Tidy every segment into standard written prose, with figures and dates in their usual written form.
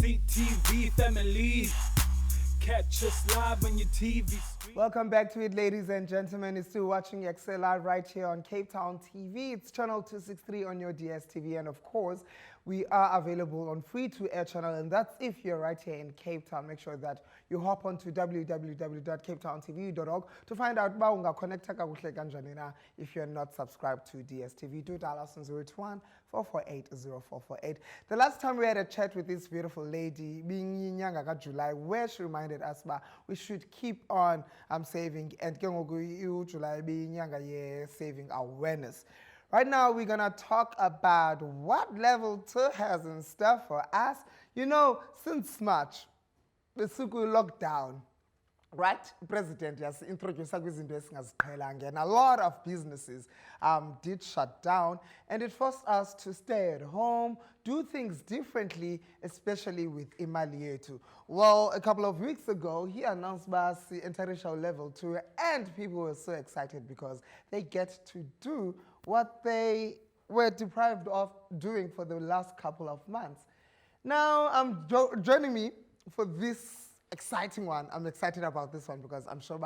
CTV family. Catch us live on your TV screen. Welcome back to it, ladies and gentlemen. You're still watching Ekse live right here on Cape Town TV. It's channel 263 on your DSTV, and of course, we are available on free-to-air channel, and that's if you're right here in Cape Town. Make sure that you hop onto www.capetowntv.org to find out ba unga-connecta kakuhle kanjani na if you're not subscribed to DSTV. Do dial us on 021 448 0448. The last time we had a chat with this beautiful lady, being Nyanga July, where she reminded us that we should keep on saving, and July being Nyanga year saving awareness. Right now, we're going to talk about what level 2 has in store for us. You know, since March, the Suku lockdown, right? President has introduced and a lot of businesses did shut down, and it forced us to stay at home, do things differently, especially with Imali Yetu. Well, a couple of weeks ago, he announced the interracial level 2, and people were so excited because they get to do what they were deprived of doing for the last couple of months. Now, joining me for this exciting one. I'm excited about this one because I'm sure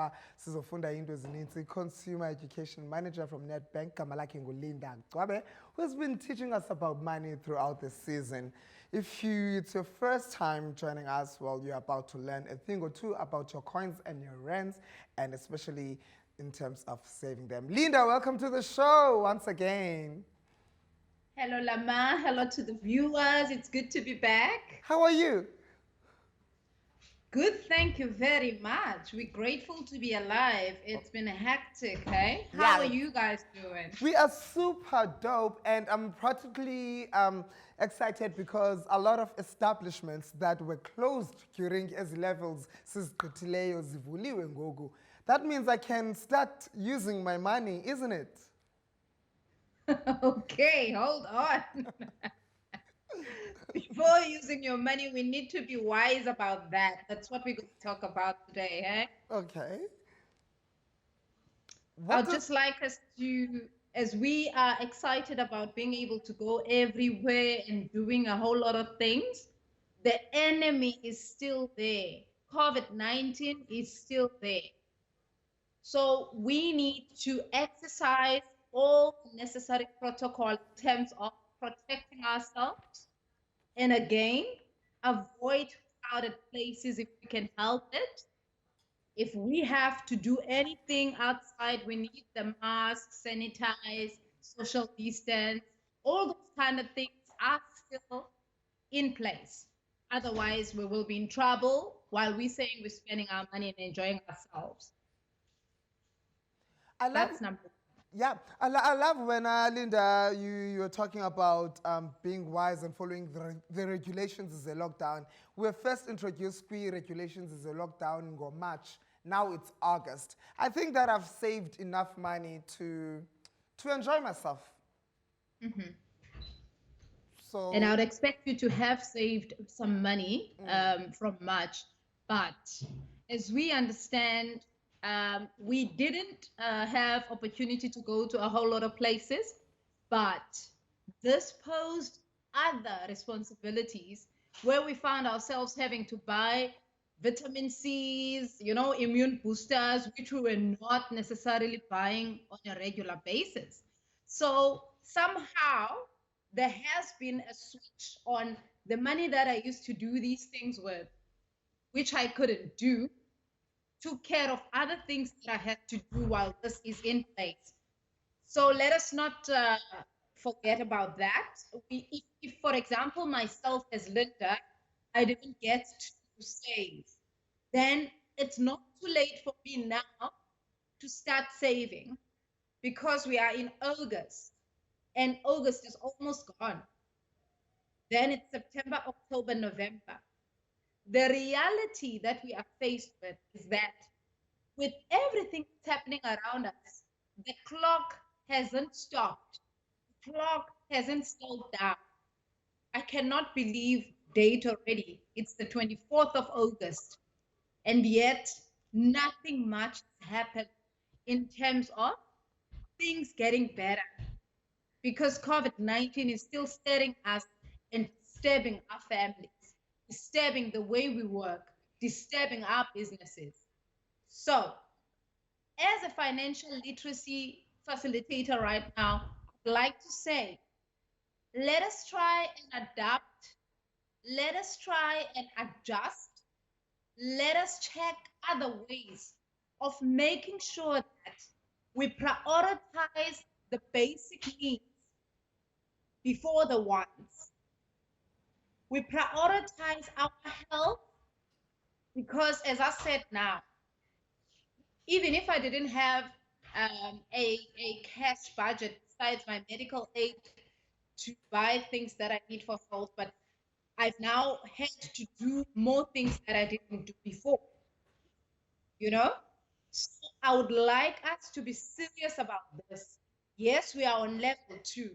Sizofunda Indo Zininzi, Consumer Education Manager from NetBank, Kamalaki Gcwabe, who has been teaching us about money throughout the season. If it's your first time joining us, well, you're about to learn a thing or two about your coins and your rents, and especially in terms of saving them. Linda, welcome to the show once again. Hello, Lama. Hello to the viewers. It's good to be back. How are you? Good, thank you very much. We're grateful to be alive. It's been hectic, hey? How are you guys doing? We are super dope, and I'm practically excited because a lot of establishments that were closed during as levels, that means I can start using my money, isn't it? Okay, hold on. Before using your money, we need to be wise about that. That's what we're going to talk about today, eh? Okay. I'd just like us to, as we are excited about being able to go everywhere and doing a whole lot of things, the enemy is still there. COVID-19 is still there. So we need to exercise all necessary protocol in terms of protecting ourselves. And again, avoid crowded places if we can help it. If we have to do anything outside, we need the mask, sanitize, social distance, all those kind of things are still in place. Otherwise, we will be in trouble while we're saying we're spending our money and enjoying ourselves. That's number one. Yeah, I love when, Linda, you were talking about being wise and following the regulations as a lockdown. We were first introduced regulations as a lockdown in March. Now it's August. I think that I've saved enough money to enjoy myself. Mm-hmm. So, and I would expect you to have saved some money from March. But as we understand, we didn't have opportunity to go to a whole lot of places, but this posed other responsibilities where we found ourselves having to buy vitamin C's, immune boosters, which we were not necessarily buying on a regular basis. So somehow there has been a switch on the money that I used to do these things with, which I couldn't do, took care of other things that I had to do while this is in place. So let us not forget about that. If, for example, myself as Linda, I didn't get to save, then it's not too late for me now to start saving because we are in August and August is almost gone. Then it's September, October, November. The reality that we are faced with is that with everything that's happening around us, the clock hasn't stopped. The clock hasn't slowed down. I cannot believe date already. It's the 24th of August. And yet nothing much has happened in terms of things getting better because COVID-19 is still staring us and disturbing our families. disturbing the way we work, disturbing our businesses. So, as a financial literacy facilitator right now, I'd like to say, let us try and adapt. Let us try and adjust. Let us check other ways of making sure that we prioritize the basic needs before the wants. We prioritize our health because, as I said now, even if I didn't have a cash budget besides my medical aid to buy things that I need for health, but I've now had to do more things that I didn't do before, you know? So I would like us to be serious about this. Yes, we are on level 2,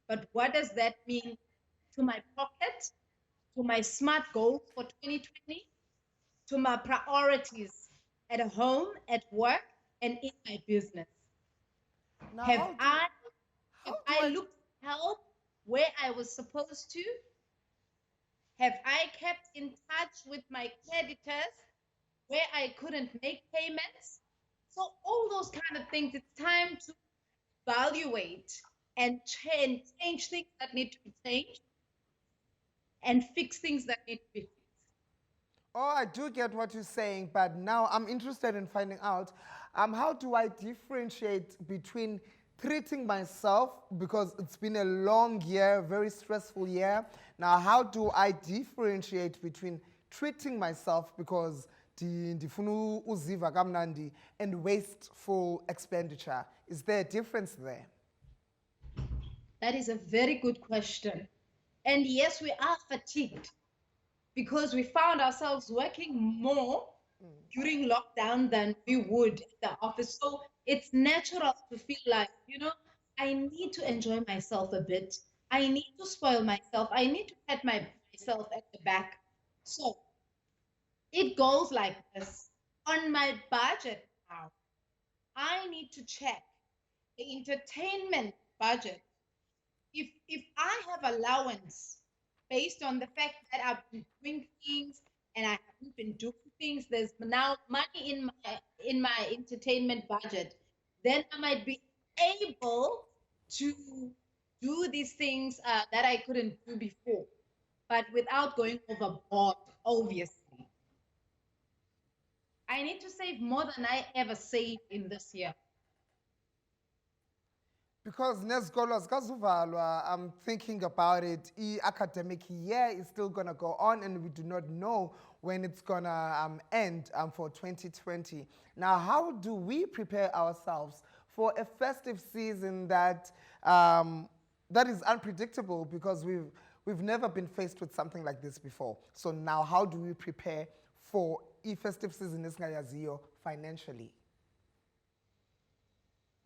but what does that mean to my pocket, to my smart goals for 2020, to my priorities at home, at work, and in my business? Now, Have I how have do I looked for help where I was supposed to? Have I kept in touch with my creditors where I couldn't make payments? So all those kind of things, it's time to evaluate and change things that need to be changed and fix things that need to be fixed. Oh, I do get what you're saying, but now I'm interested in finding out how do I differentiate between treating myself because it's been a long year, very stressful year. Now, how do I differentiate between treating myself because ndifuna uziva kamnandi and wasteful expenditure? Is there a difference there? That is a very good question. And yes, we are fatigued because we found ourselves working more during lockdown than we would at the office. So it's natural to feel like, I need to enjoy myself a bit. I need to spoil myself. I need to pat myself at the back. So it goes like this. On my budget now, I need to check the entertainment budget. If I have allowance based on the fact that I've been doing things and I haven't been doing things, there's now money in my entertainment budget, then I might be able to do these things that I couldn't do before, but without going overboard, obviously. I need to save more than I ever saved in this year. Because nezikolo zikazuvalwa, I'm thinking about it. Academic year is still gonna go on, and we do not know when it's gonna end for 2020. Now, how do we prepare ourselves for a festive season that that is unpredictable because we've never been faced with something like this before? So now, how do we prepare for a festive season esingayaziyo financially?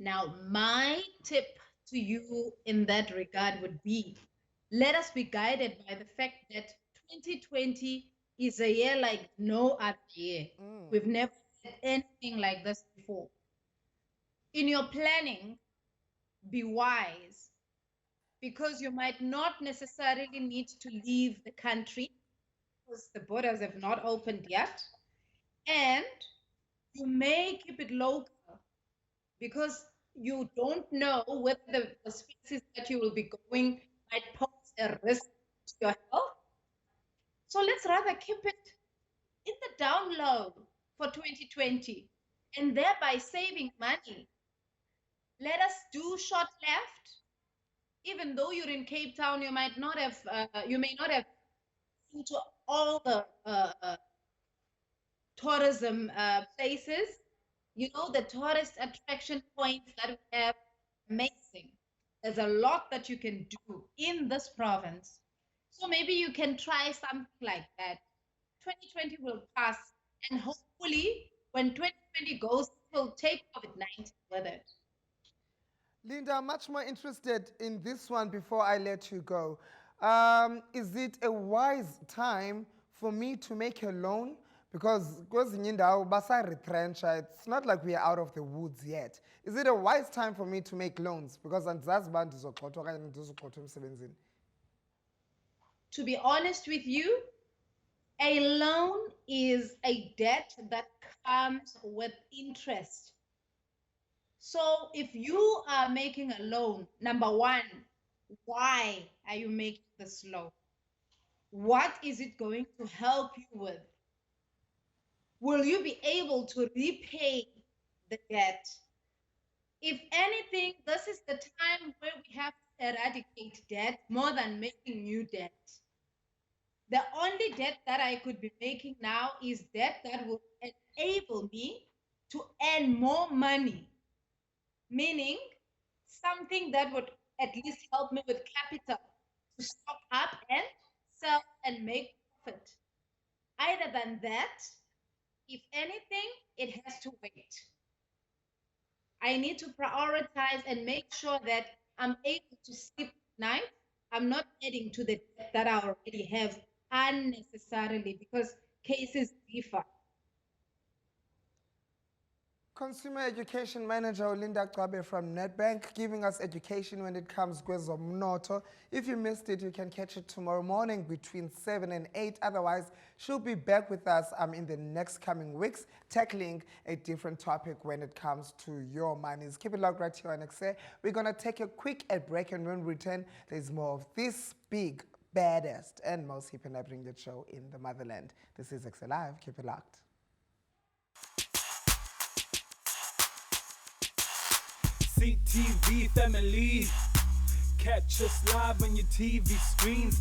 Now, my tip to you in that regard would be, let us be guided by the fact that 2020 is a year like no other year. We've never had anything like this before. In your planning, be wise, because you might not necessarily need to leave the country because the borders have not opened yet. And you may keep it local because you don't know whether the spaces that you will be going might pose a risk to your health. So let's rather keep it in the down low for 2020 and thereby saving money. Let us do short left. Even though you're in Cape Town, you may not have been to all the tourism places. The tourist attraction points that we have, amazing. There's a lot that you can do in this province. So maybe you can try something like that. 2020 will pass, and hopefully, when 2020 goes, we'll take COVID-19 with it. Linda, I'm much more interested in this one before I let you go. Is it a wise time for me to make a loan? Because it's not like we are out of the woods yet. Is it a wise time for me to make loans? Because To be honest with you, A loan is a debt that comes with interest. So if you are making a loan, number one, why are you making this loan? What is it going to help you with? Will you be able to repay the debt? If anything, this is the time where we have to eradicate debt more than making new debt. The only debt that I could be making now is debt that will enable me to earn more money, meaning something that would at least help me with capital to stock up and sell and make profit. Other than that, if anything, it has to wait. I need to prioritize and make sure that I'm able to sleep at night. I'm not adding to the debt that I already have unnecessarily because cases differ. Consumer Education Manager Linda Gcwabe from Nedbank giving us education when it comes kwezomnotho. If you missed it, you can catch it tomorrow morning between 7 and 8. Otherwise, she'll be back with us in the next coming weeks, tackling a different topic when it comes to your monies. Keep it locked right here on Ekse. We're going to take a quick break, and when we return, there's more of this big, baddest, and most hip and happening show in the motherland. This is Ekse Live. Keep it locked. CTV family, catch us live on your TV screens.